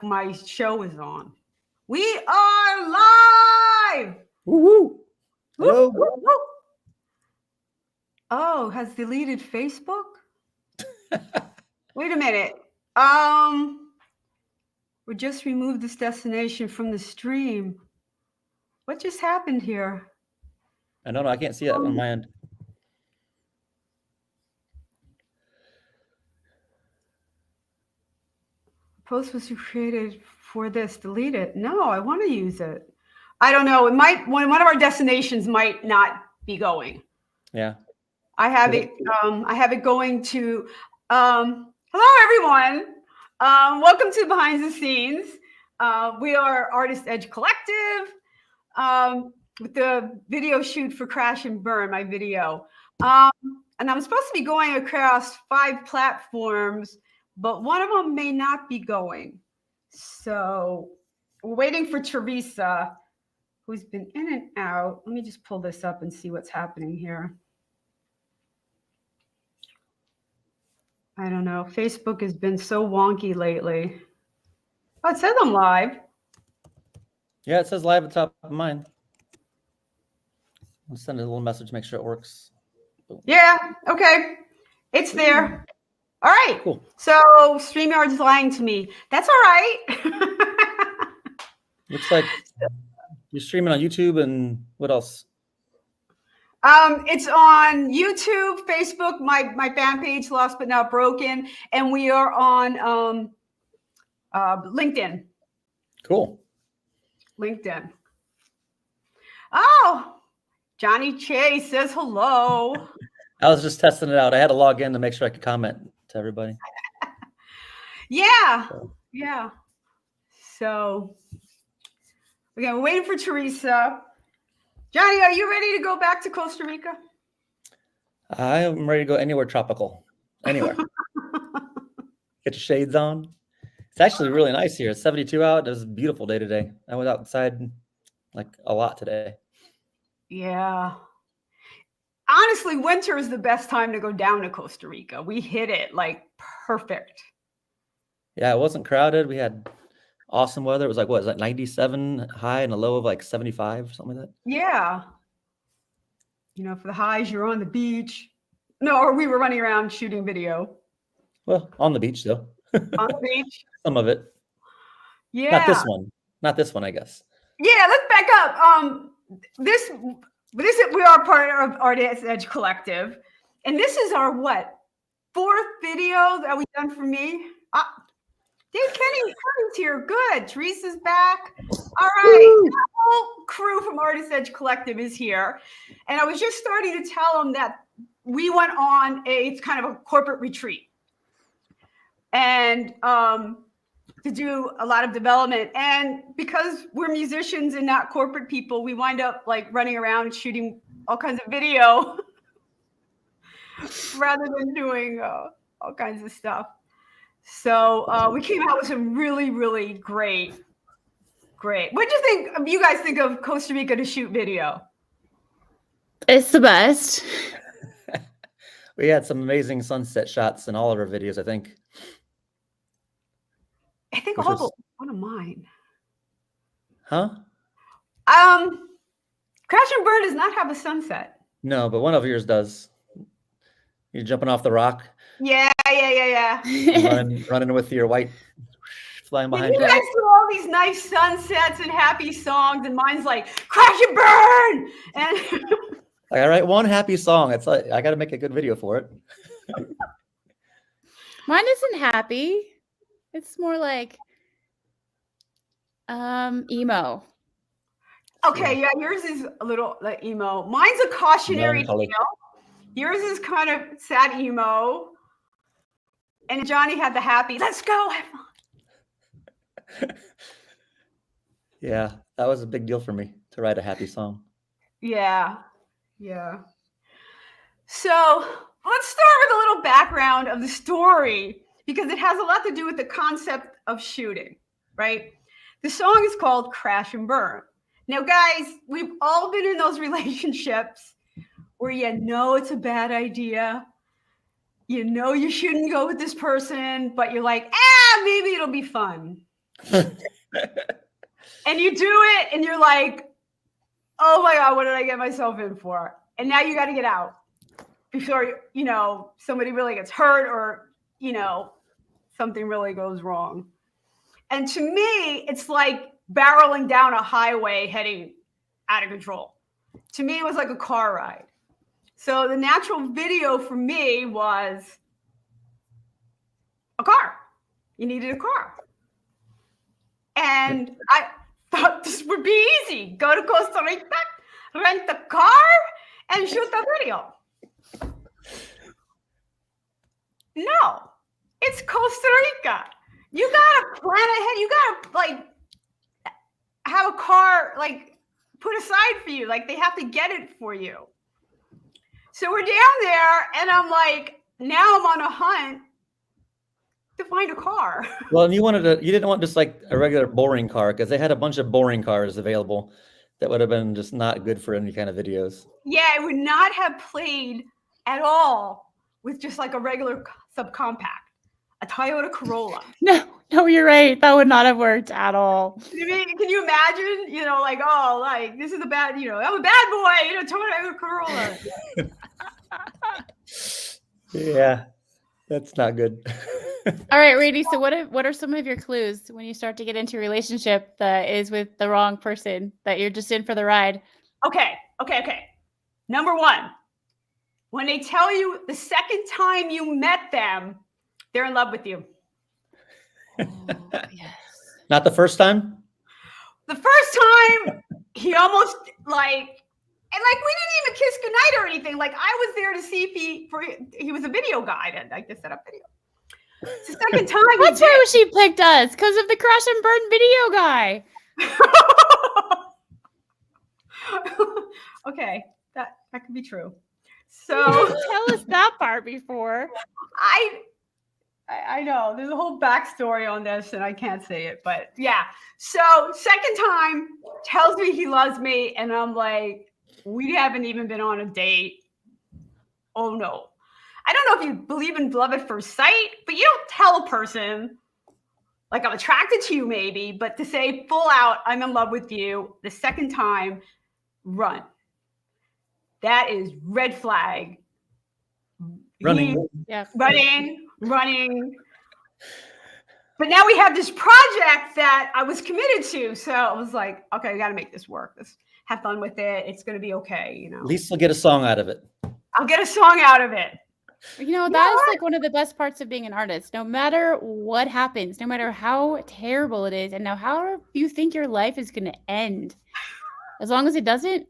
my show is on. We are live. Woo-hoo. Hello. Woo, woo, woo. Oh, has deleted Facebook? Wait a minute. We just removed this destination from the stream. What just happened here? I don't know. I can't see it on my end. Post was created for this. Delete it. No, I want to use it. I don't know. It might one of our destinations might not be going. Yeah. I have it. I have it going to. Hello, everyone. Welcome to Behind the Scenes. We are Artist Edge Collective with the video shoot for Crash and Burn, my video. And I'm supposed to be going across 5 platforms, but one of them may not be going. So we're waiting for Teresa, who's been in and out. Let me just pull this up and see what's happening here. I don't know. Facebook has been so wonky lately. Oh, it says I'm live. Yeah, it says live at the top of mine. I'll send a little message to make sure it works. Boom. Yeah, okay. It's there. All right. Cool. So StreamYard's lying to me. That's all right. Looks like you're streaming on YouTube and what else? It's on YouTube, Facebook, my fan page, Lost But Not Broken, and we are on LinkedIn. Cool. LinkedIn. Oh, Johnny Chase says hello. I was just testing it out. I had to log in to make sure I could comment to everybody. Yeah. Yeah. So, again, we're waiting for Teresa. Johnny, are you ready to go back to Costa Rica? I am ready to go anywhere tropical. Anywhere. Get your shades on. It's actually really nice here. It's 72 out. It was a beautiful day today. I went outside like a lot today. Yeah. Honestly, winter is the best time to go down to Costa Rica. We hit it like perfect. Yeah, it wasn't crowded. We had awesome weather. It was like, what is that, 97 high and a low of like 75 or something like that? Yeah. You know, for the highs, you're on the beach. No, or we were running around shooting video. Well, on the beach though. On the beach. Some of it. Yeah. Not this one. Not this one, I guess. Yeah, let's back up. This we are part of Artist Edge Collective. And this is our what? 4th video that we've done for me. Dave Kenny's here. Good. Teresa's back. All right. The whole crew from Artist Edge Collective is here. And I was just starting to tell them that we went on it's kind of a corporate retreat. And to do a lot of development. And because we're musicians and not corporate people, we wind up like running around shooting all kinds of video rather than doing all kinds of stuff. So we came out with some really, really great. What do you think? You guys think of Costa Rica to shoot video? It's the best. We had some amazing sunset shots in all of our videos, I think. I think Which all was- but one of mine. Huh? Crash and Burn does not have a sunset. No, but one of yours does. You're jumping off the rock, Yeah. running with your white flying behind You you. guys do all these nice sunsets and happy songs, and mine's like Crash and Burn. And Like, I write one happy song. It's like I got to make a good video for it. Mine isn't happy. It's more like emo. okay, yeah, yours is a little like emo. Mine's a cautionary tale. Melancholy. Yours is kind of sad emo. And Johnny had the happy, let's go, have fun. Yeah, that was a big deal for me to write a happy song. Yeah. So let's start with a little background of the story because it has a lot to do with the concept of shooting, right? The song is called Crash and Burn. Now, guys, we've all been in those relationships where you know it's a bad idea. You know you shouldn't go with this person, but you're like, maybe it'll be fun. And you do it and you're like, oh my God, what did I get myself in for? And now you got to get out before, somebody really gets hurt or, something really goes wrong. And to me, it's like barreling down a highway heading out of control. To me, it was like a car ride. So the natural video for me was a car. You needed a car. And I thought this would be easy. Go to Costa Rica, rent a car, and shoot a video. No, it's Costa Rica. You gotta plan ahead. You gotta have a car put aside for you. They have to get it for you. So we're down there, and I'm like, now I'm on a hunt to find a car. Well, and you didn't want just like a regular boring car, because they had a bunch of boring cars available that would have been just not good for any kind of videos. Yeah, it would not have played at all with just like a regular subcompact, a Toyota Corolla. No, you're right. That would not have worked at all. Can you imagine? This is a bad. I'm a bad boy. Toyota Corolla. Yeah, that's not good. All right, Rady. So what are some of your clues when you start to get into a relationship that is with the wrong person, that you're just in for the ride? Okay. Number one, when they tell you the second time you met them, they're in love with you. Oh, yes. Not the first time? The first time, he almost and we didn't even kiss goodnight or anything. I was there to see if he was a video guy that to set up video. It's the second time. That's why she picked us, because of the crash and burn video guy. Okay, that could be true. So you didn't tell us that part before. I know there's a whole backstory on this, and I can't say it, but yeah. So second time tells me he loves me, and I'm like, we haven't even been on a date. Oh no. I don't know if you believe in love at first sight, but you don't tell a person I'm attracted to you maybe, but to say full out, I'm in love with you the second time, run. That is red flag. Running. Yeah. Running. But now we have this project that I was committed to. So I was like, okay, we got to make this work. Let's have fun with it. It's going to be okay. At least we'll get a song out of it. I'll get a song out of it. That is one of the best parts of being an artist. No matter what happens, no matter how terrible it is, and now how you think your life is going to end, as long as it doesn't,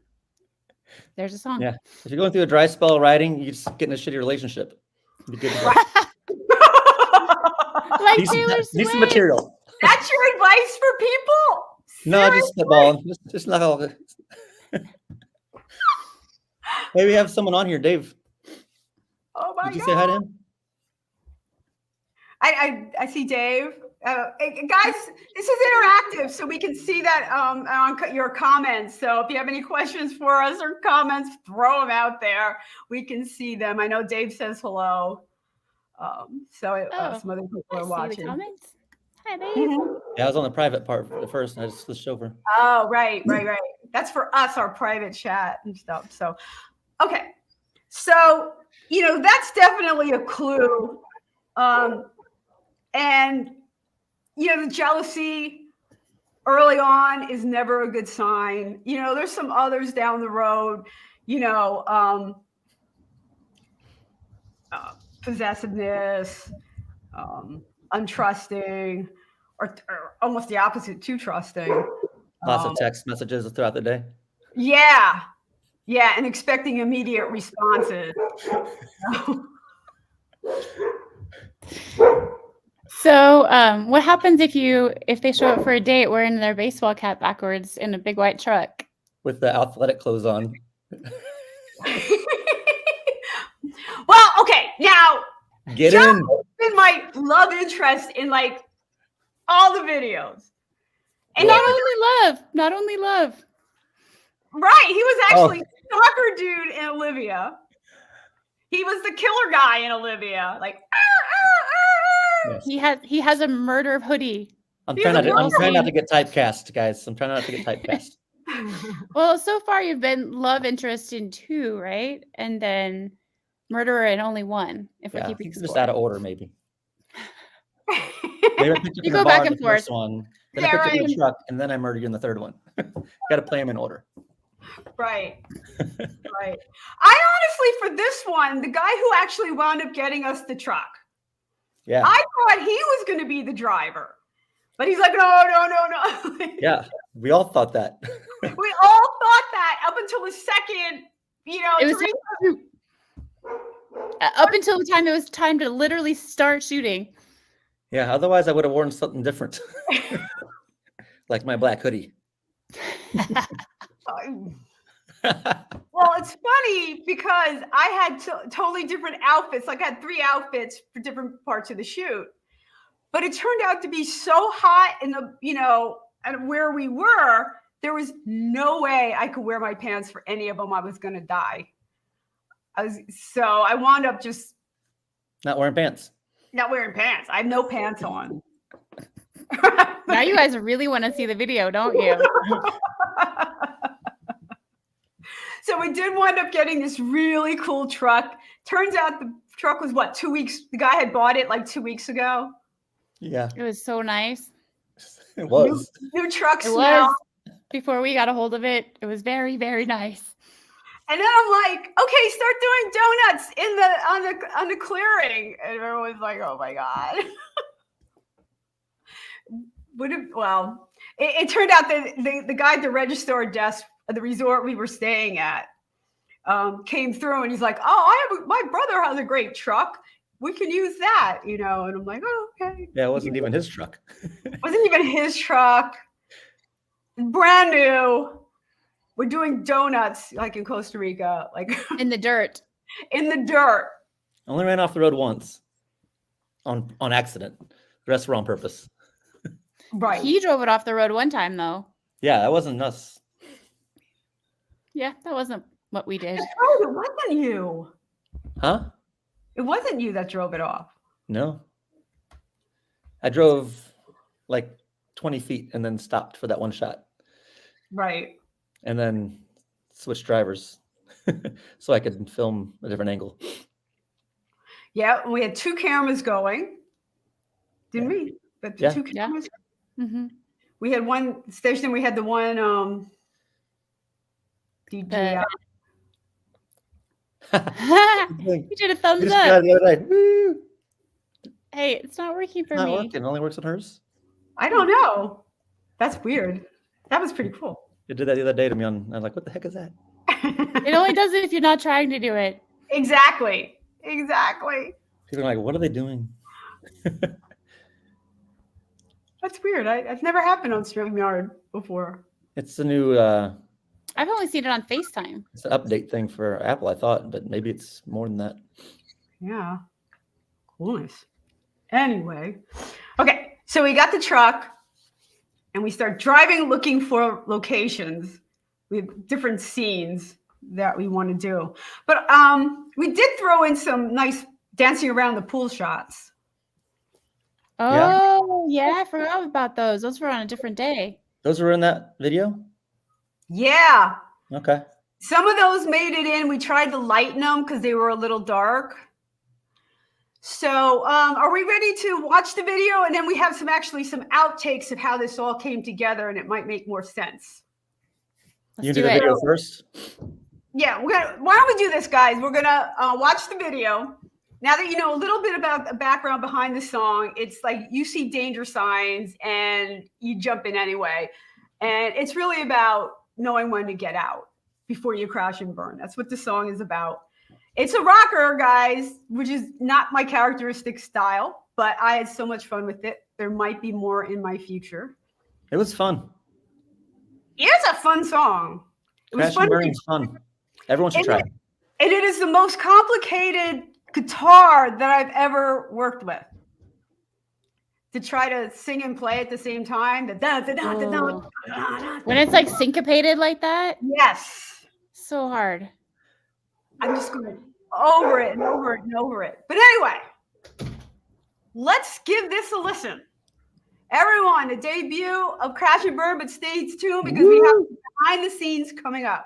there's a song. Yeah. If you're going through a dry spell writing, you just get in a shitty relationship. Be good to go. Like Taylor Swift. Need some material. That's your advice for people? No, just spitballing. Just not all. Hey, we have someone on here, Dave. Oh my God. Did you say hi to him? I see Dave. Guys, this is interactive, so we can see that on your comments. So if you have any questions for us or comments, throw them out there. We can see them. I know Dave says hello. Some other people are watching. The comments. Hi, Dave. Mm-hmm. Yeah, I was on the private part first, and I just switched over. Oh, right. That's for us, our private chat and stuff. So, okay. So, that's definitely a clue. And, the jealousy early on is never a good sign. There's some others down the road, possessiveness, untrusting, or almost the opposite to trusting. Lots of text messages throughout the day. Yeah, and expecting immediate responses. So, what happens if they show up for a date wearing their baseball cap backwards in a big white truck with the athletic clothes on? Well, okay, now get Joe's in. been my love interest in all the videos, and not only love. Right, he was actually the stalker dude in Olivia. He was the killer guy in Olivia. Yes. He has a murder hoodie I'm He's trying a not to murderer. get typecast, guys. I'm trying not to get typecast. Well, so far you've been love interest in 2, right? And then murderer in only 1, if we're Yeah, I keeping think they're just score. out of order, maybe. Maybe I picked up You in the go bar back in and the first forth. one, then I Yeah, picked up in the right. truck, and then I murdered you in the third one. Got to play them in order. Right. Right. I honestly, for this one, the guy who actually wound up getting us the truck, Yeah, I thought he was going to be the driver, but he's like, no. yeah, we all thought that. We all thought that up until the second, It was Teresa- up until the time it was time to literally start shooting. Yeah, otherwise I would have worn something different, like my black hoodie. Well, it's funny because I had totally different outfits. Like I had 3 outfits for different parts of the shoot, but it turned out to be so hot in the, and where we were, there was no way I could wear my pants for any of them. I was going to die. So I wound up just Not wearing pants. not wearing pants. I have no pants on. Now you guys really want to see the video, don't you? So we did wind up getting this really cool truck. Turns out the truck was 2 weeks. The guy had bought it like 2 weeks ago. Yeah, It was so nice. it was. New truck It smell. was. Before we got a hold of it, it was very, very nice. And then I'm like, okay, start doing donuts on the clearing. And everyone's like, oh my God. It turned out that the guy at the registrar desk at the resort we were staying at came through and he's like, oh, my brother has a great truck. We can use that, And I'm like, oh, okay. Yeah, it wasn't even his truck. Wasn't even his truck. Brand new. We're doing donuts like in Costa Rica, like In the dirt. in the dirt. Only ran off the road once, on accident. The rest were on purpose. Right. He drove it off the road one time, though. Yeah, that wasn't us. Yeah, that wasn't what we did. Oh, it wasn't you. Huh? It wasn't you that drove it off. No. I drove like 20 feet and then stopped for that one shot. Right. And then switched drivers so I could film a different angle. Yeah, we had 2 cameras going. Didn't we? But Yeah. 2 Yeah. cameras. Mm-hmm. We had one station. We had the one DJI. You did a thumbs Just got it up. the other day. Woo! Hey, it's not working for Not me. working. It only works on hers. I don't know. That's weird. That was pretty cool. It did that the other day to me. I'm like, what the heck is that? It only does it if you're not trying to do it. Exactly. People are like, what are they doing? That's weird. It's never happened on StreamYard before. It's a new I've only seen it on FaceTime. it's an update thing for Apple, I thought, but maybe it's more than that. Yeah. Coolness. Anyway. Okay. So we got the truck and we start driving looking for locations. We have different scenes that we want to do. But we did throw in some nice dancing around the pool shots. Oh, yeah, I forgot about those. Those were on a different day. Those were in that video? Yeah. Okay. Some of those made it in. We tried to lighten them because they were a little dark. So are we ready to watch the video? And then we have some outtakes of how this all came together, and it might make more sense. You do the video first? Yeah, why don't we do this, guys? We're gonna watch the video. Now that you know a little bit about the background behind the song, it's like you see danger signs and you jump in anyway. And it's really about knowing when to get out before you crash and burn. That's what the song is about. It's a rocker, guys, which is not my characteristic style, but I had so much fun with it. There might be more in my future. It was fun. It's a fun song. It was Crash fun. and Burn is fun. Everyone should try it. And it is the most complicated guitar that I've ever worked with. To try to sing and play at the same time. When it's like syncopated like that? Yes. So hard. I'm just going over it and over it and over it. But anyway, let's give this a listen. Everyone, the debut of Crash and Burn, but stay tuned because we have behind the scenes coming up.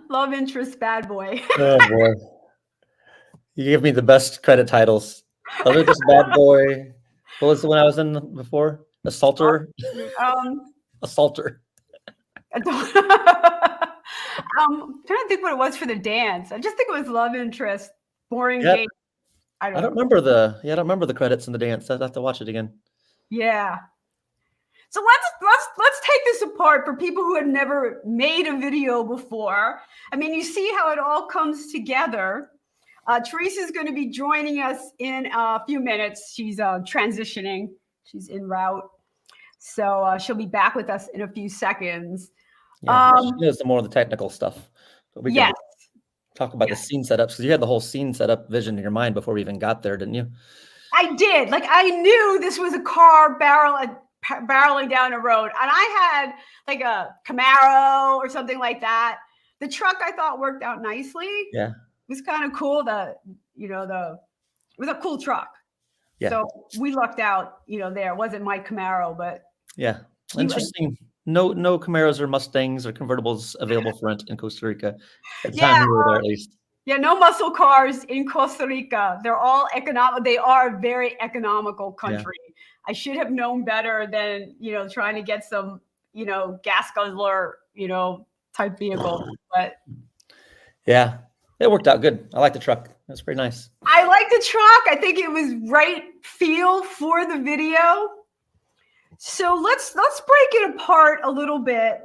Love interest, bad boy. Oh boy, you give me the best credit titles. Love interest, bad boy. What was the one I was in before? Assaulter. Assaulter. I'm trying to think what it was for the dance. I just think it was love interest, boring game. I don't remember the credits in the dance. I'd have to watch it again. Yeah. So let's take this apart for people who had never made a video before. I mean, you see how it all comes together. Teresa's going to be joining us in a few minutes. She's transitioning. She's en route. So she'll be back with us in a few seconds. Yeah, she knows some more of the technical stuff. But we can talk about the scene setups because you had the whole scene setup vision in your mind before we even got there, didn't you? I did. Like, I knew this was a car barreling down a road, and I had like a Camaro or something like that. The truck I thought worked out nicely. Yeah, it was kind of cool. It was a cool truck. Yeah. So we lucked out. There it wasn't my Camaro, but yeah, interesting. No Camaros or Mustangs or convertibles available for rent in Costa Rica at the time we were there, at least. Yeah, no muscle cars in Costa Rica. They're all economic. They are a very economical country. Yeah. I should have known better than, trying to get some, gas guzzler, type vehicle. But yeah, it worked out good. I like the truck. That's pretty nice. I like the truck. I think it was right feel for the video. So let's break it apart a little bit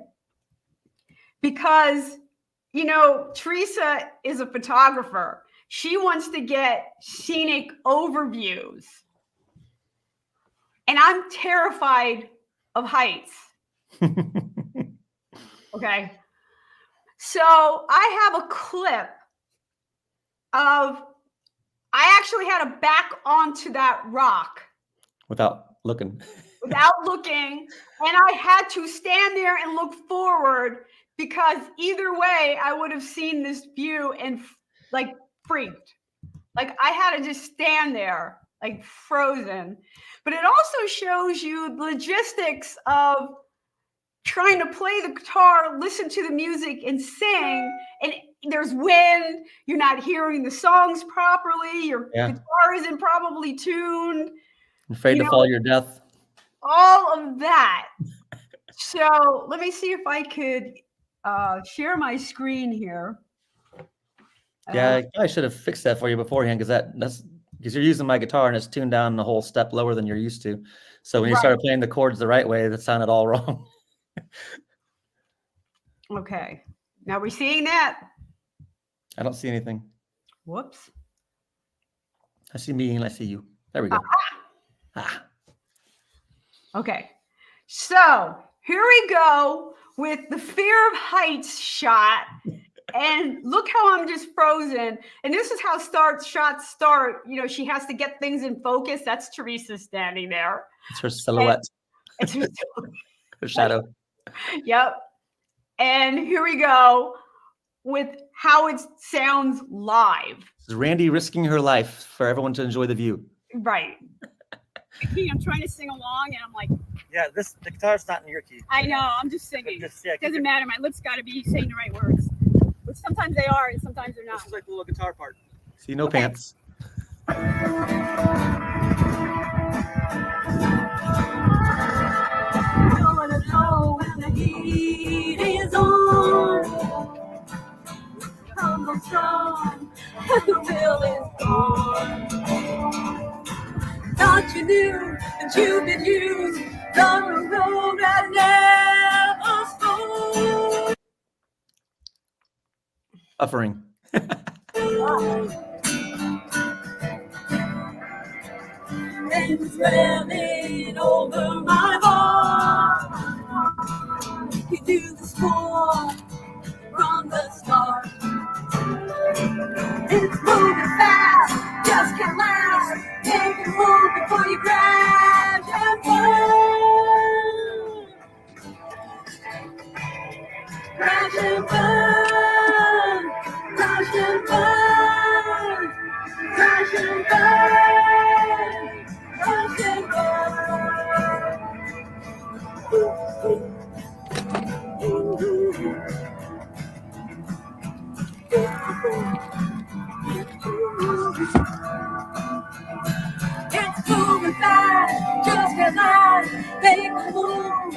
because, Teresa is a photographer. She wants to get scenic overviews. and I'm terrified of heights. Okay. So I have a clip of, I actually had to back onto that rock Without looking. without looking. And I had to stand there and look forward because either way, I would have seen this view and like freaked. Like I had to just stand there, like frozen. But it also shows you the logistics of trying to play the guitar, listen to the music, and sing. And there's wind. You're not hearing the songs properly. Your guitar isn't probably tuned. Afraid to fall to your death. All of that. So let me see if I could share my screen here. Yeah, I should have fixed that for you beforehand because because you're using my guitar and it's tuned down a whole step lower than you're used to. So when you started playing the chords the right way, that sounded all wrong. Okay. Now we're seeing that. I don't see anything. Whoops. I see me and I see you. There we go. Ah. Okay. So here we go with the fear of heights shot. And look how I'm just frozen. And this is how shots start. You know, she has to get things in focus. That's Teresa standing there. It's her silhouette. It's her shadow. Yep. And here we go with how it sounds live. This is Randy risking her life for everyone to enjoy the view. Right. Key, I'm trying to sing along and I'm like, yeah, the guitar's not in your key. I know, I'm just singing. Doesn't matter, my lips got to be saying the right words. Which sometimes they are and sometimes they're not. This is like the little guitar part. See, no pants. When the heat is on, come strong, and the will is gone. Thought you knew that you've been used, the road that never spoke. Buffering. Things running over my heart. You do the score from the start. It's moving fast, just can't last. Take a move before you crash and burn. Crash and burn. Crash and burn. Crash and burn. Crash and burn. It's moving fast, just get lost. Make a move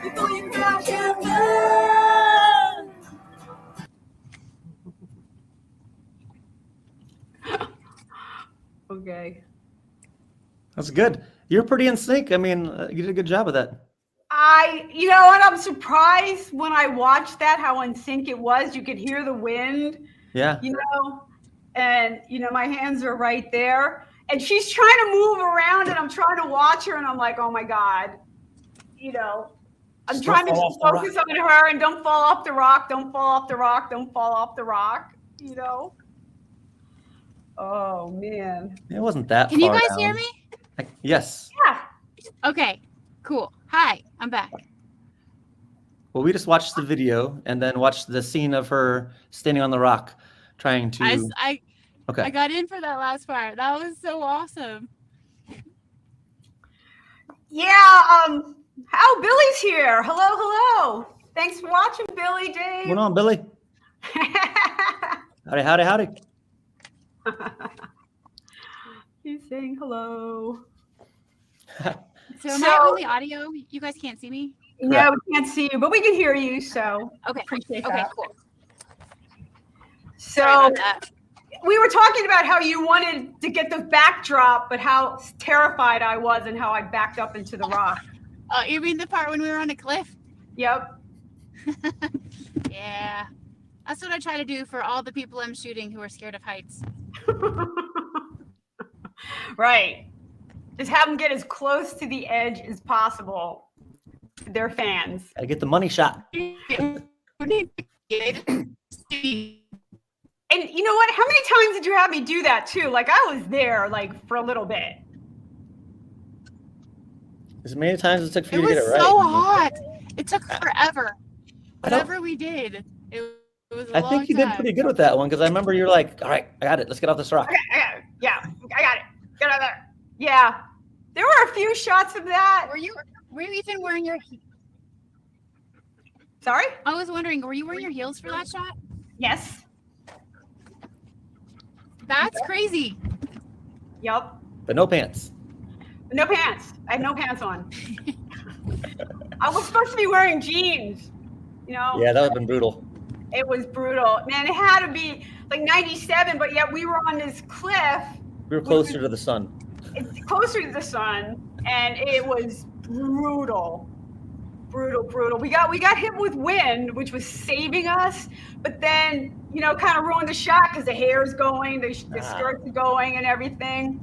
before you crash and burn. Okay. That's good. You're pretty in sync. I mean, you did a good job of that. You know what? I'm surprised when I watched that, how in sync it was. You could hear the wind. Yeah. You know, and, you know, my hands are right there. And she's trying to move around and I'm trying to watch her and I'm like, oh my God. You know, I'm trying to focus on her and don't fall off the rock. Don't fall off the rock. Don't fall off the rock. You know? Oh, man. It wasn't that Can you far guys down. hear me? Yes. Yeah. Okay, cool. Hi, I'm back. Well, we just watched the video and then watched the scene of her standing on the rock trying to... I got in for that last part. That was so awesome. Yeah. How Billy's here. Hello, hello. Thanks for watching, Billy, Dave. What's going on, Billy? Howdy, howdy, howdy. He's saying hello. So am I only audio? You guys can't see me? No, we can't see you, but we can hear you. So okay, appreciate that. Okay, cool. So we were talking about how you wanted to get the backdrop, but how terrified I was and how I backed up into the rock. Oh, you mean the part when we were on a cliff? Yep. Yeah. That's what I try to do for all the people I'm shooting who are scared of heights. Right. Just have them get as close to the edge as possible. They're fans. Gotta get the money shot. And you know what? How many times did you have me do that too? Like I was there like for a little bit. As many times as it took for It you to was get it right. so hot. It took forever. Whatever we did, it was a I long think you did time. pretty good with that one because I remember you're like, all right, I got it. Let's get off this rock. Okay, yeah, I got it. Get out of there. Yeah. There were a few shots of that. Were you even wearing your? Sorry? I was wondering, were you wearing your heels for that shot? Yes. That's crazy. Yep. But no pants. No pants. I had no pants on. I was supposed to be wearing jeans. You know? Yeah, that would have been brutal. It was brutal. Man, it had to be like 97, but yet we were on this cliff. We were closer to the sun. It's closer to the sun, and it was brutal. Brutal. We got hit with wind, which was saving us, but then, you know, kind of ruined the shot because the hair's going, the skirt's going and everything.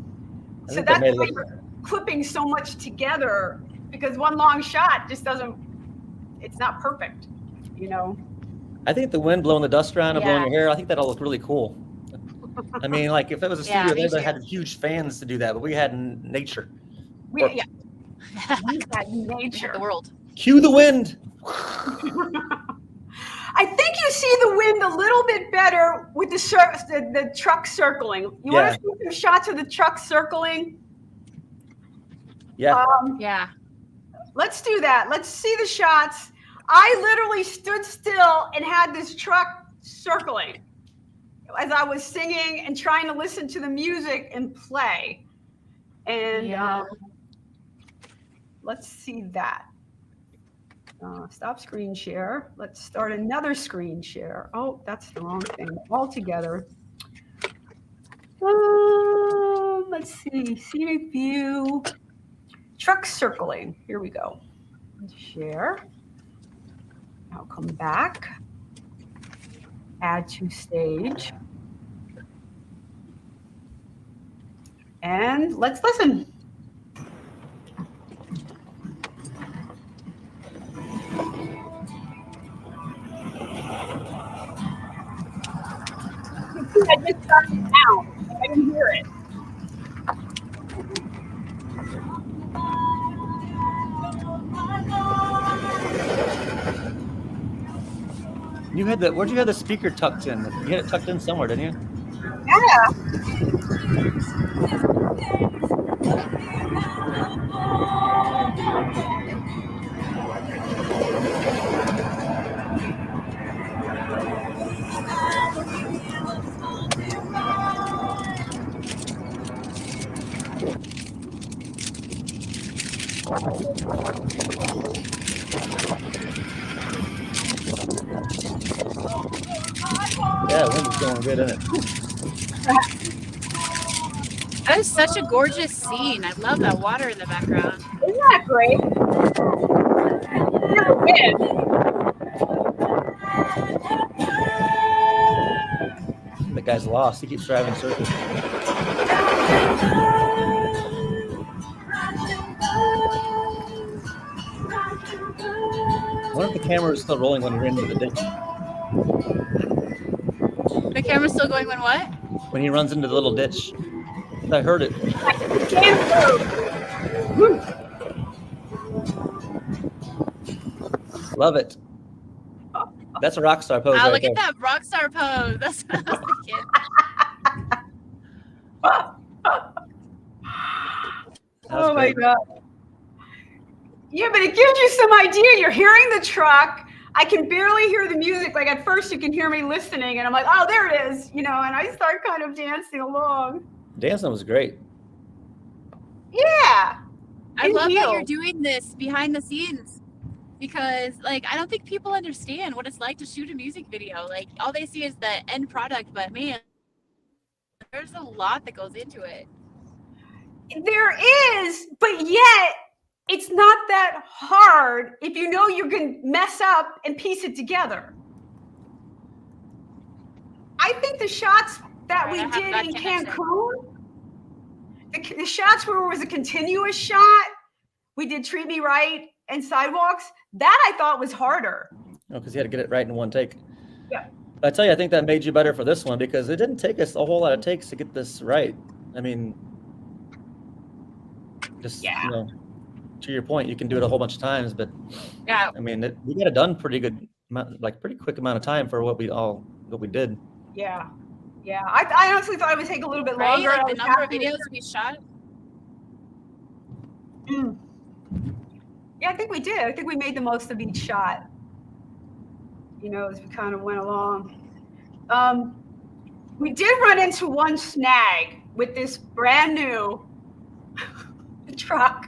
I So think that that's made why it we're clipping so much together, because one long shot just doesn't, it's not perfect, you know? I think the wind blowing the dust around and blowing Yeah. your hair, I think that'll look really cool. I mean, like if it was a Yeah, studio, me they too. had huge fans to do that, but we had nature. We, Or- yeah, we got nature. The world. Cue the wind. I think you see the wind a little bit better with the truck circling. You want to see some shots of the truck circling? Yeah. Yeah. Let's do that. Let's see the shots. I literally stood still and had this truck circling as I was singing and trying to listen to the music and play. And Yeah. let's see that. Stop screen share. Let's start another screen share. Oh, that's the wrong thing altogether. Let's see. Scenic view. Truck circling. Here we go. Share. Now come back. Add to stage. And let's listen. I just got it down. I didn't hear it. You had where'd you have the speaker tucked in? You had it tucked in somewhere, didn't you? Yeah. Yeah, the wind was going good, isn't it? That is such a gorgeous scene. I love that water in the background. Isn't that great? Never win. The guy's lost. He keeps driving circles. I wonder if the camera is still rolling when he ran into the ditch. The camera's still going when what? When he runs into the little ditch. I heard it. Love it. That's a rock star pose. Wow, right look there. at that rock star pose. That's what I was thinking. That was Oh my great. God. Yeah, but it gives you some idea. You're hearing the truck. I can barely hear the music. Like at first you can hear me listening and I'm like, oh, there it is, you know, and I start kind of dancing along. Dancing was great. I Yeah. In love that you're heels. doing this behind the scenes because, like, I don't think people understand what it's like to shoot a music video. Like, all they see is the end product, but man, there's a lot that goes into it. There is, but yet it's not that hard if you know you can mess up and piece it together. I think the shots that we I have did bad in connection. Cancun, the shots where it was a continuous shot, we did Treat Me Right and Sidewalks. That I thought was harder. Because you had to get it right in one take. Yeah. But I tell you, I think that made you better for this one because it didn't take us a whole lot of takes to get this right. I mean, just to your point, you can do it a whole bunch of times, but Yeah. I mean, we got it done pretty good, pretty quick amount of time for what we did. Yeah. Yeah. I honestly thought it would take a little bit Right? longer. Like the number of videos we shot. Yeah, I think we did. I think we made the most of each shot, as we kind of went along. We did run into one snag with this brand new truck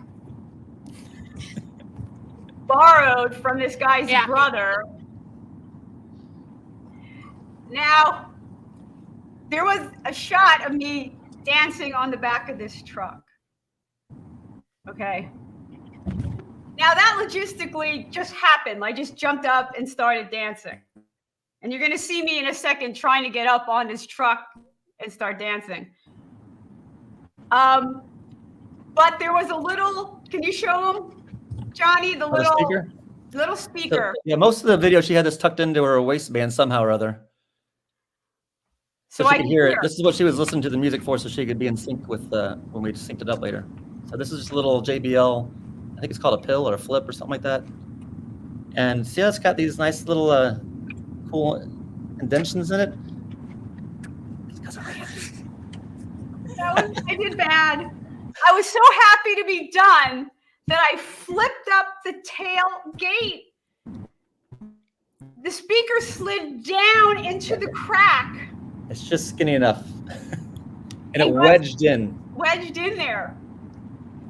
borrowed from this guy's brother. Now, there was a shot of me dancing on the back of this truck. Okay. Now that logistically just happened. I just jumped up and started dancing. And you're going to see me in a second trying to get up on this truck and start dancing. But there was a little, can you show them, Johnny, the little speaker. So, yeah, most of the video she had this tucked into her waistband somehow or other. So she could hear it. This is what she was listening to the music for, so she could be in sync with when we synced it up later. So this is just a little JBL, I think it's called a pill or a flip or something like that. And see how it's got these nice little cool indentions in it? I did bad. I was so happy to be done that I flipped up the tailgate. The speaker slid down into the crack. It's just skinny enough. And it wedged in. Wedged in there.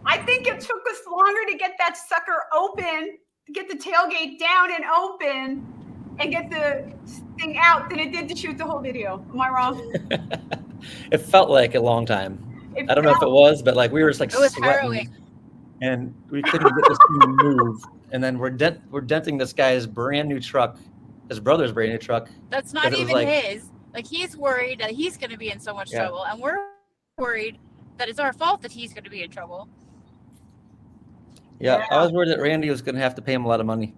I think it took us longer to get that sucker open, to get the tailgate down and open, and get the thing out than it did to shoot the whole video. Am I wrong? It felt like a long time. I don't know if it was, but we were just it was sweating, harrowing. and we couldn't get this thing to move. And then we're denting this guy's brand new truck, his brother's brand new truck. That's not even his. He's worried that he's going to be in so much trouble, and we're worried that it's our fault that he's going to be in trouble. Yeah, I was worried that Randy was going to have to pay him a lot of money.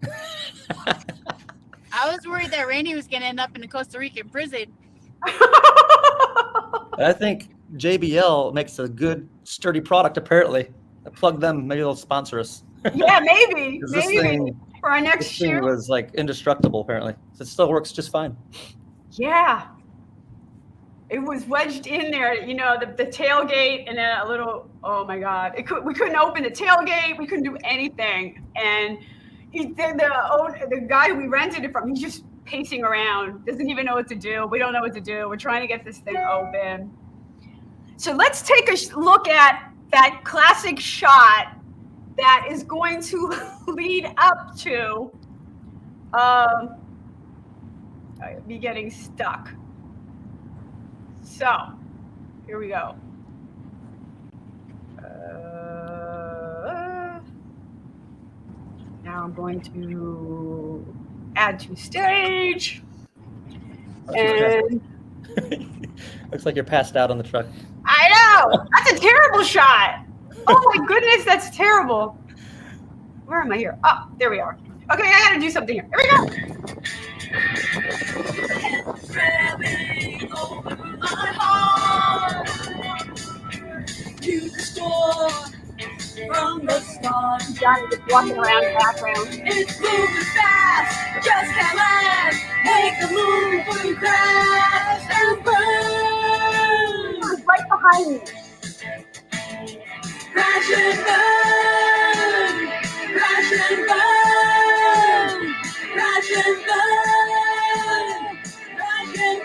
I was worried that Randy was going to end up in a Costa Rican prison. I think JBL makes a good, sturdy product, apparently. I plug them. Maybe they'll sponsor us. Yeah, maybe. This thing, for our next shoot. Thing was indestructible, apparently. So it still works just fine. Yeah. It was wedged in there, the tailgate and then a little, oh my God. We couldn't open the tailgate. We couldn't do anything. And the guy we rented it from, he's just pacing around, doesn't even know what to do. We don't know what to do. We're trying to get this thing open. So let's take a look at that classic shot that is going to lead up to me getting stuck. So, here we go. Now I'm going to add to stage. And looks like you're passed out on the truck. I know. That's a terrible shot. Oh my goodness, that's terrible. Where am I here? Oh, there we are. Okay, I gotta do something here. Here we go. From the start, Johnny just walking around in the background. it's moving fast, just can't last. Make a move and crash and burn. It's right behind me. Crash and burn, crash and burn, crash and burn, crash and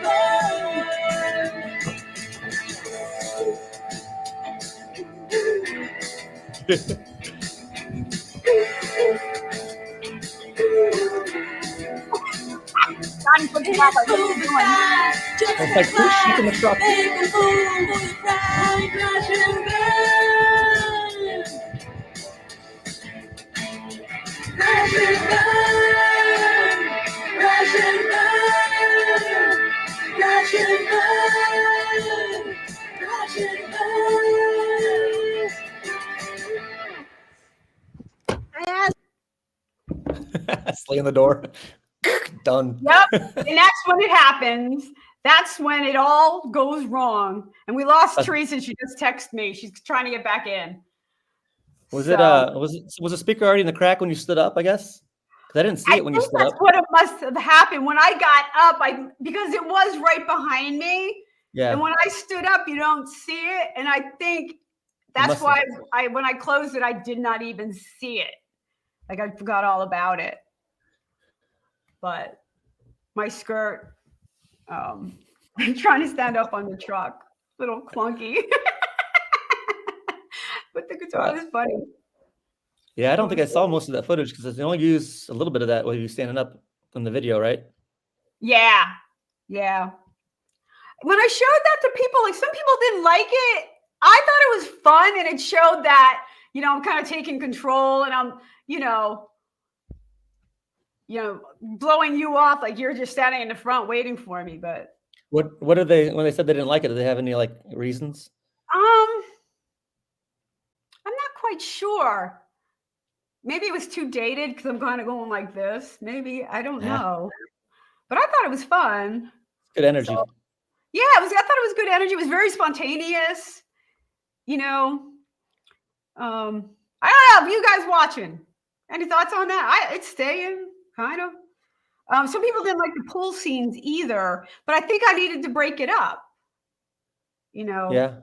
Johnny puts it back like what are you doing? It's like who's shaking the truck? Make a move and crash and burn. Crash and burn, crash and burn, crash and burn, crash and burn. Slam the door. Done. Yep. And that's when it happens. That's when it all goes wrong. And we lost Teresa. She just texted me. She's trying to get back in. Was So- was the speaker already in the crack when you stood up, I guess? Because I didn't see it when you stood that's up. what it must have happened. When I got up, because it was right behind me. Yeah. And when I stood up, you don't see it. And I think that's why when I closed it, I did not even see it. Like I forgot all about it. But my skirt, I'm trying to stand up on the truck, little clunky. But the guitar is funny. Yeah, I don't think I saw most of that footage because they only use a little bit of that while you standing up in the video, right? Yeah. Yeah. When I showed that to people, like some people didn't like it. I thought it was fun and it showed that, I'm kind of taking control and I'm, blowing you off like you're just standing in the front waiting for me. But what are they when they said they didn't like it? Do they have any like reasons? I'm not quite sure. Maybe it was too dated because I'm kind of going like this. Maybe I don't know. But I thought it was fun. Good energy. So, yeah, I thought it was good energy. It was very spontaneous. I don't know. You guys watching? Any thoughts on that? It's staying kind of. Some people didn't like the pool scenes either, but I think I needed to break it up. Yeah.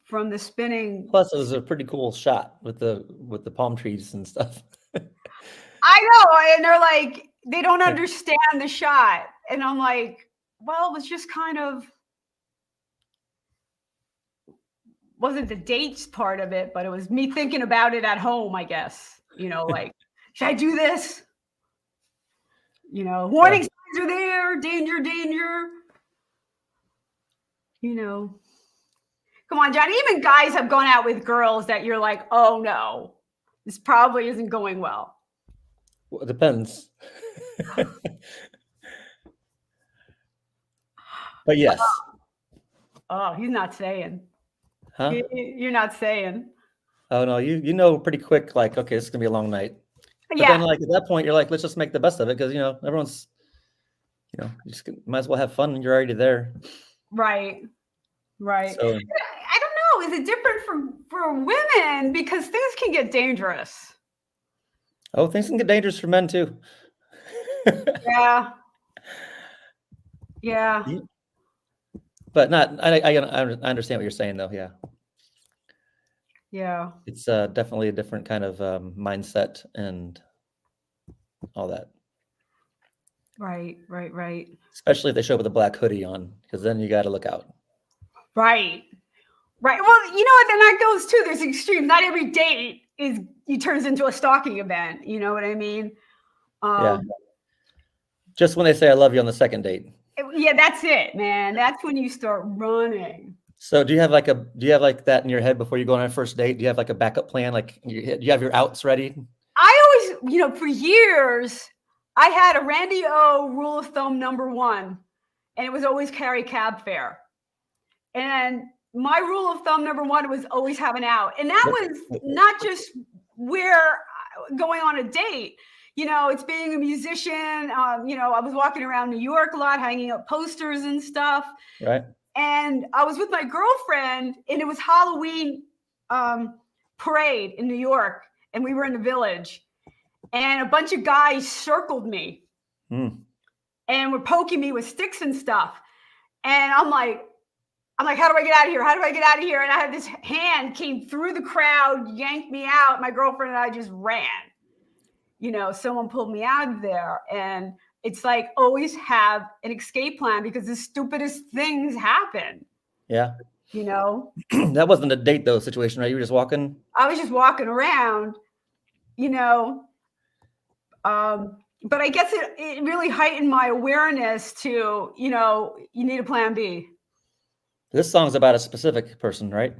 From the spinning. Plus, it was a pretty cool shot with the palm trees and stuff. I know, and they're like, they don't understand the shot, and I'm like, well, it was just kind of wasn't the dates part of it, but it was me thinking about it at home, I guess. Like, should I do this? Warning signs are there, danger, danger. Come on, Johnny. Even guys have gone out with girls that you're like, oh no, this probably isn't going well. Well, it depends. But yes. Oh, he's not saying. Huh? You're not saying. Oh no, you know pretty quick, like, okay, this is gonna be a long night. But then like at that point, you're like, let's just make the best of it because everyone's you just might as well have fun when you're already there. Right. Right. So, I don't know. Is it different for women? Because things can get dangerous. oh, things can get dangerous for men too. Yeah. Yeah. But not. I understand what you're saying though. Yeah. Yeah. It's definitely a different kind of mindset and all that. Right. Especially if they show up with a black hoodie on, because then you got to look out. Right. Well, you know what? Then that goes too. There's extremes. Not every date turns into a stalking event. You know what I mean? Yeah. Just when they say "I love you" on the second date. Yeah, that's it, man. That's when you start running. So do you have like that in your head before you go on a first date? Do you have like a backup plan? Like do you have your outs ready? I always, for years, I had a Randy O rule of thumb #1, and it was always carry cab fare. And my rule of thumb #1 was always have an out. And that was not just going on a date. It's being a musician. I was walking around New York a lot, hanging up posters and stuff. Right. And I was with my girlfriend, and it was Halloween parade in New York, and we were in the Village, and a bunch of guys circled me and were poking me with sticks and stuff. And I'm like, how do I get out of here? How do I get out of here? And I had this hand came through the crowd, yanked me out. My girlfriend and I just ran. Someone pulled me out of there. And it's like, always have an escape plan because the stupidest things happen. Yeah. That wasn't a date though situation, right? You were just walking? I was just walking around, but I guess it really heightened my awareness to, you need a plan B. This song's about a specific person, right?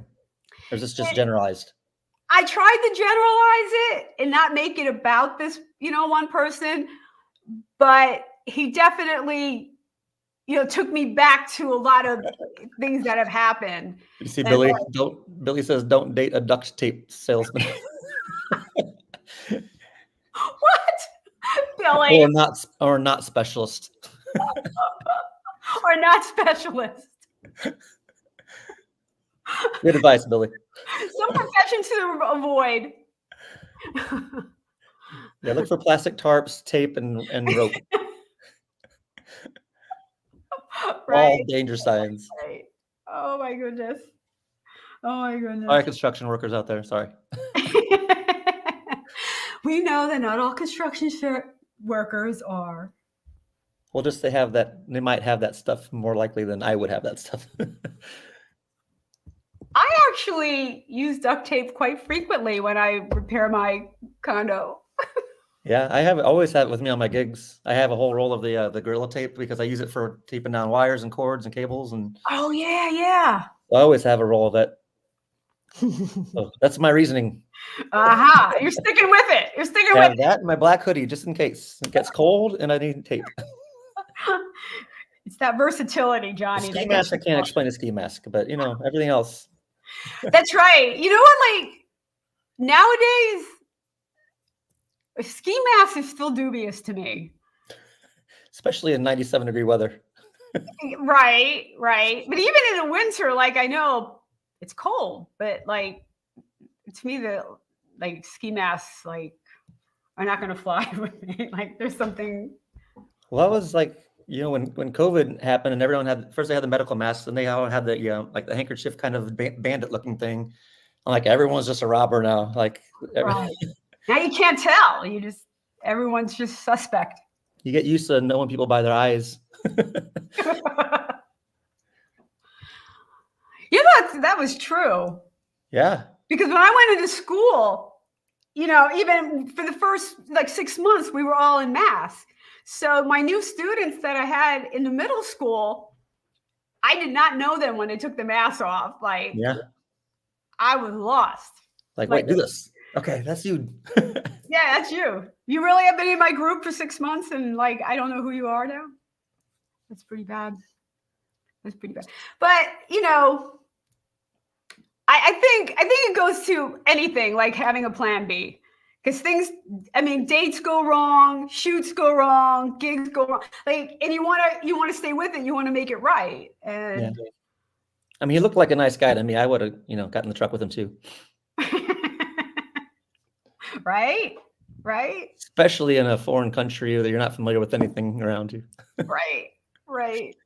Or is this just generalized? I tried to generalize it and not make it about this, one person, but he definitely, took me back to a lot of things that have happened. You see, Billy says, don't date a duct tape salesman. What? Billy, or not specialist. or not specialist. Good advice, Billy. Some professions to avoid. Yeah, look for plastic tarps, tape, and rope. Right. All danger signs. Right. Oh my goodness. Oh my goodness. Sorry, construction workers out there. Sorry. We know that not all construction workers are. Well, just they might have that stuff more likely than I would have that stuff. I actually use duct tape quite frequently when I repair my condo. Yeah, always have it with me on my gigs. I have a whole roll of the Gorilla tape because I use it for taping down wires and cords and cables, and Oh yeah. I always have a roll of it. So that's my reasoning. Aha. You're sticking with it. You're sticking I with have that in my black hoodie just in case it gets cold and I need tape. It's that versatility, The Johnny. ski that mask, I gets can't you explain a ski mask, but everything else. That's right. You know what? Like nowadays, a ski mask is still dubious to me. Especially in 97-degree weather. Right. But even in the winter, like I know it's cold, but like to me, the like ski masks like are not going to fly with me. Like there's something. Well, that was like when COVID happened and everyone first they had the medical masks and they all had the like the handkerchief kind of bandit looking thing. I'm like everyone's just a robber now. Like Right. Now you can't tell. Everyone's just suspect. You get used to knowing people by their eyes. Yeah, that was true. Yeah. Because when I went into school, even for the first like 6 months, we were all in masks. So my new students that I had in the middle school, I did not know them when they took the mask off. Like, Yeah. I was lost. Like, wait, do this. Okay, that's you. Yeah, that's you. You really have been in my group for 6 months and like, I don't know who you are now. That's pretty bad. But, I think it goes to anything like having a plan B. Because dates go wrong, shoots go wrong, gigs go wrong. Like, and you want to stay with it. You want to make it right. And yeah. I mean, he looked like a nice guy to me. I would have, got in the truck with him too. Right. Especially in a foreign country that you're not familiar with anything around you. Right.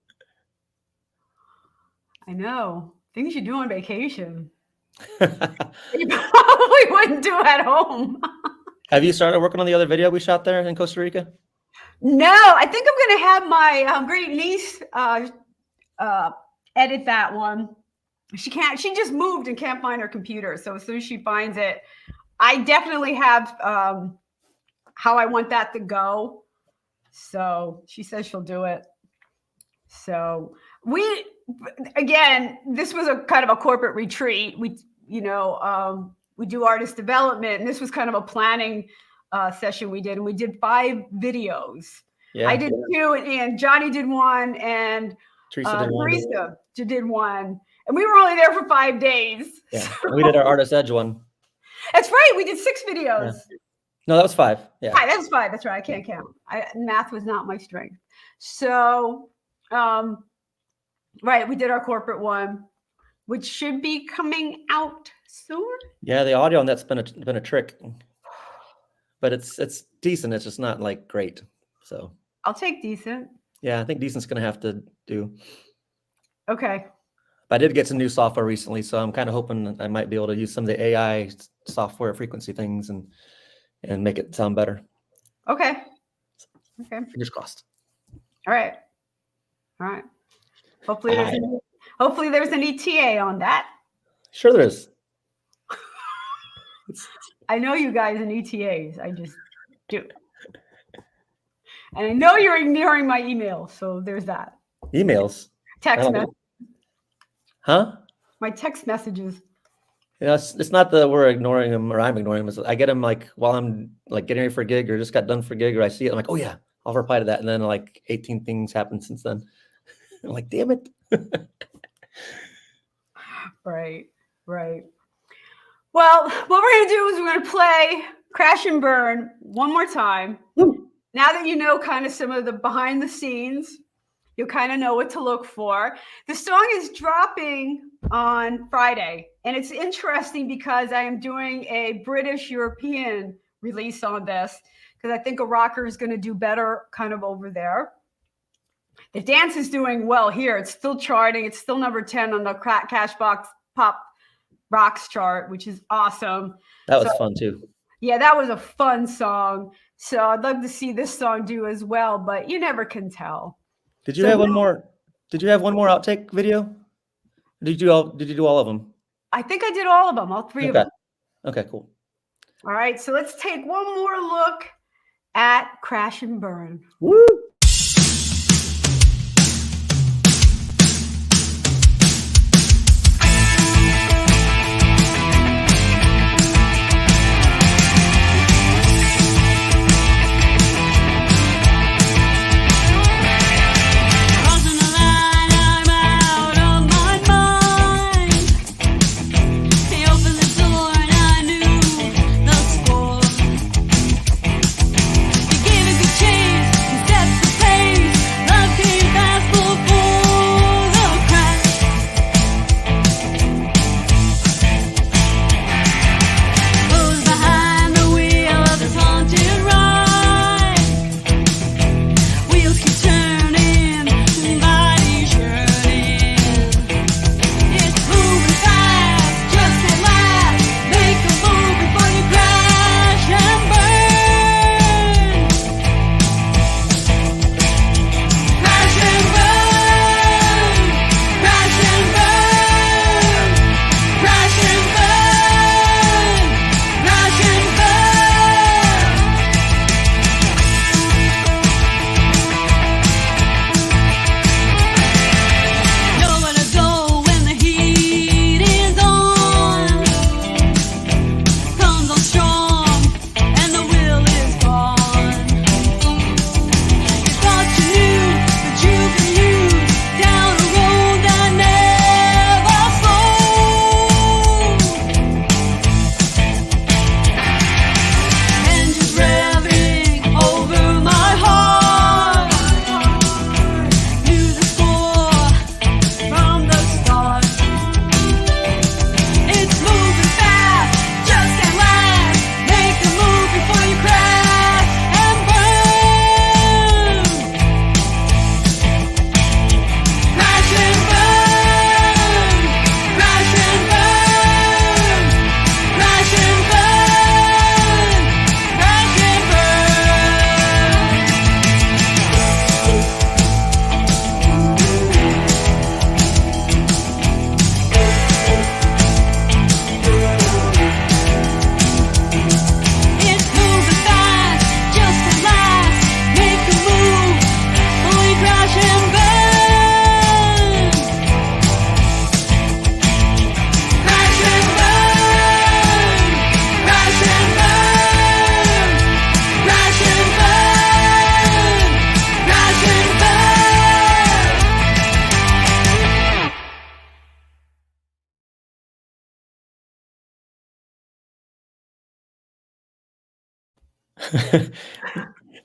I know. Things you do on vacation. You probably wouldn't do at home. Have you started working on the other video we shot there in Costa Rica? No, I think I'm going to have my great niece edit that one. She just moved and can't find her computer. So as soon as she finds it, I definitely have how I want that to go. So she says she'll do it. So this was a kind of a corporate retreat. We do artist development, and this was kind of a planning session we did, and we did 5 videos. Yeah. I did 2, and Johnny did 1, and Teresa did 1, and we were only there for 5 days. Yeah, we did our Artist Edge one. That's right. We did 6 videos. Yeah. No, that was 5. Yeah, that was 5. That's right. I can't count. Math was not my strength. So, right, we did our corporate one, which should be coming out soon. Yeah, the audio on that's been a trick, but it's decent. It's just not like great. So I'll take decent. Yeah, I think decent's gonna have to do. Okay. But I did get some new software recently, so I'm kind of hoping I might be able to use some of the AI software frequency things and make it sound better. Okay. Fingers crossed. All right. Hopefully there's an ETA on that. Sure there is. I know you guys in ETAs. I just do. And I know you're ignoring my emails, so there's that. Emails? Text messages. Huh? My text messages. It's not that we're ignoring them or I'm ignoring them. I get them like while I'm like getting ready for a gig or just got done for a gig or I see it. I'm like, oh yeah, I'll reply to that. And then like 18 things happen since then. I'm like, damn it. Right. Well, what we're going to do is we're going to play Crash and Burn one more time. Woo. now that you know kind of some of the behind the scenes, you'll kind of know what to look for. The song is dropping on Friday, and it's interesting because I am doing a British European release on this because I think a rocker is going to do better kind of over there. The dance is doing well here. It's still charting. It's still number 10 on the Cashbox Pop Rocks chart, which is awesome. That was fun too. Yeah, that was a fun song. So I'd love to see this song do as well, but you never can tell. Did you have one more? Did you have one more outtake video? Did you do all of them? I think I did all of them, all three of them. Okay, cool. All right, so let's take one more look at Crash and Burn. Woo!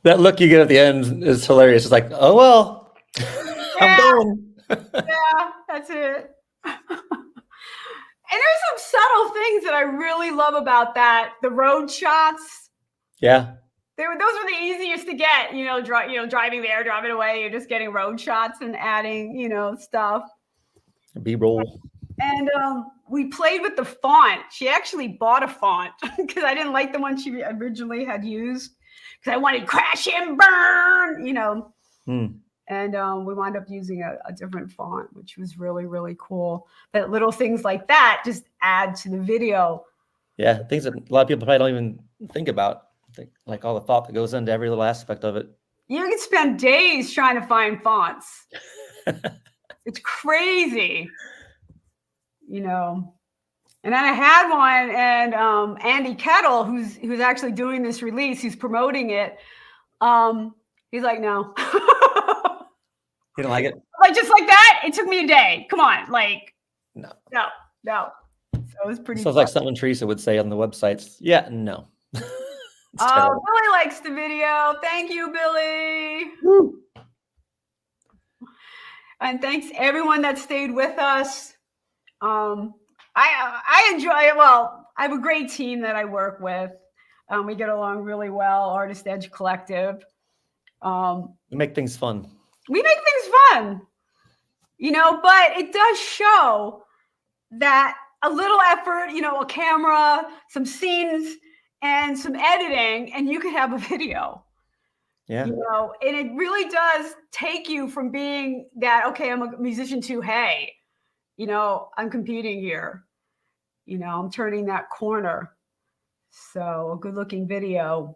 That look you get at the end is hilarious. It's like, oh well, I'm going. Yeah, that's it. And there's some subtle things that I really love about that. The road shots. Yeah. Those are the easiest to get. Driving there, driving away. You're just getting road shots and adding, stuff. B-roll. And we played with the font. She actually bought a font because I didn't like the one she originally had used because I wanted Crash and Burn, And we wound up using a different font, which was really, really cool. But little things like that just add to the video. Yeah, things that a lot of people probably don't even think about, like all the thought that goes into every little aspect of it. You can spend days trying to find fonts. It's crazy, And then I had one, and Andy Kettle, who's actually doing this release, he's promoting it. He's like, no. You don't like it? Like just like that, it took me a day. Come on, no. So it was pretty. Sounds like something Teresa would say on the websites. Yeah, no. It's terrible. Billy likes the video. Thank you, Billy. Woo. And thanks everyone that stayed with us. I enjoy it. Well, I have a great team that I work with. We get along really well. Artist Edge Collective. We make things fun. We make things fun, but it does show that a little effort, a camera, some scenes, and some editing, and you could have a video. Yeah. And it really does take you from being that, okay, I'm a musician, to, hey, I'm competing here. I'm turning that corner. So a good looking video,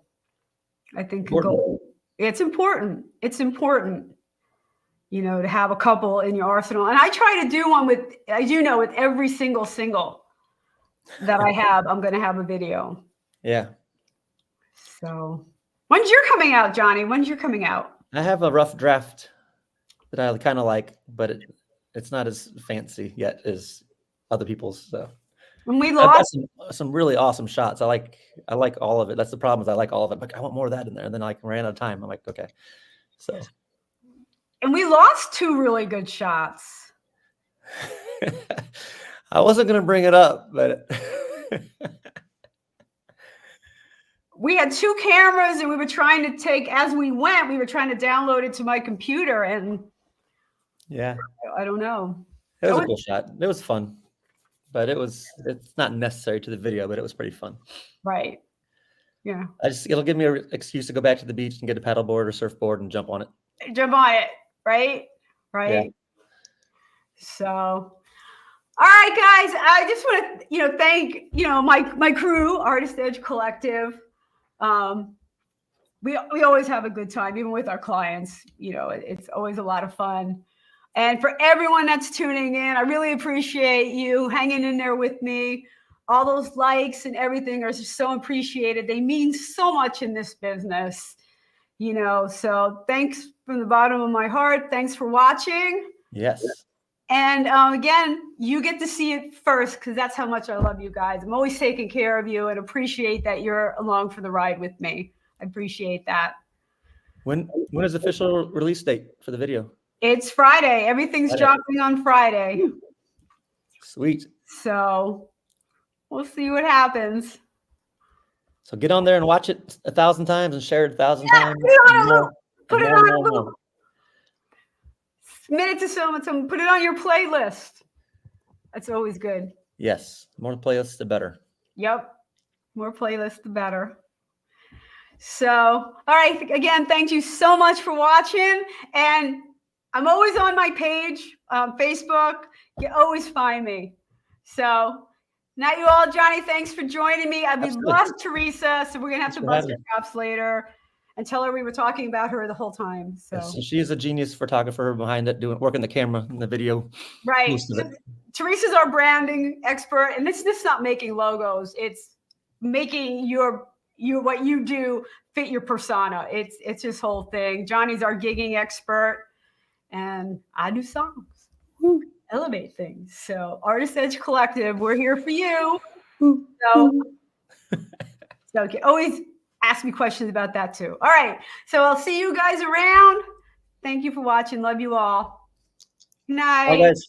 I think, could go. It's important. It's important, to have a couple in your arsenal. And I try to do one with every single that I have, I'm going to have a video. Yeah. So when's your coming out, Johnny? When's your coming out? I have a rough draft that I kind of like, but it's not as fancy yet as other people's. So When we I've got lost, some really awesome shots. I like all of it. That's the problem, is I like all of it. But I want more of that in there. And then I ran out of time. I'm like, okay. So. And we lost 2 really good shots. I wasn't going to bring it up, but we had 2 cameras, and we were trying to take, as we went, we were trying to download it to my computer, and yeah, I don't know. it was a cool shot. It was fun, but it's not necessary to the video, but it was pretty fun. Right. Yeah. It'll give me an excuse to go back to the beach and get a paddleboard or surfboard and jump on it. Jump on it. Right. Yeah. So, all right, guys, I just want to, thank, my crew, Artist Edge Collective. We always have a good time, even with our clients. It's always a lot of fun. And for everyone that's tuning in, I really appreciate you hanging in there with me. All those likes and everything are just so appreciated. They mean so much in this business, so thanks from the bottom of my heart. Thanks for watching. Yes. And again, you get to see it first, because that's how much I love you guys. I'm always taking care of you and appreciate that you're along for the ride with me. I appreciate that. When is the official release date for the video? It's Friday. Everything's dropping on Friday. Sweet. So we'll see what happens. So get on there and watch it 1,000 times and share it 1,000 times. Put it on a loop. Minute to someone, put it on your playlist. That's always good. Yes. The more playlists, the better. Yep. More playlists, the better. So, all right. Again, thank you so much for watching. And I'm always on my page, Facebook. You always find me. So, night you all. Johnny, thanks for joining me. We lost Teresa, so we're going to have to bust her chops later and tell her we were talking about her the whole time. So yes, she is a genius photographer behind it, working the camera and the video. Right. Teresa's our branding expert, and this is not making logos. It's making your what you do fit your persona. It's his whole thing. Johnny's our gigging expert, and I do songs. Elevate things. So Artist Edge Collective, we're here for you. So okay, always ask me questions about that too. All right. So I'll see you guys around. Thank you for watching. Love you all. Good night. Bye, guys.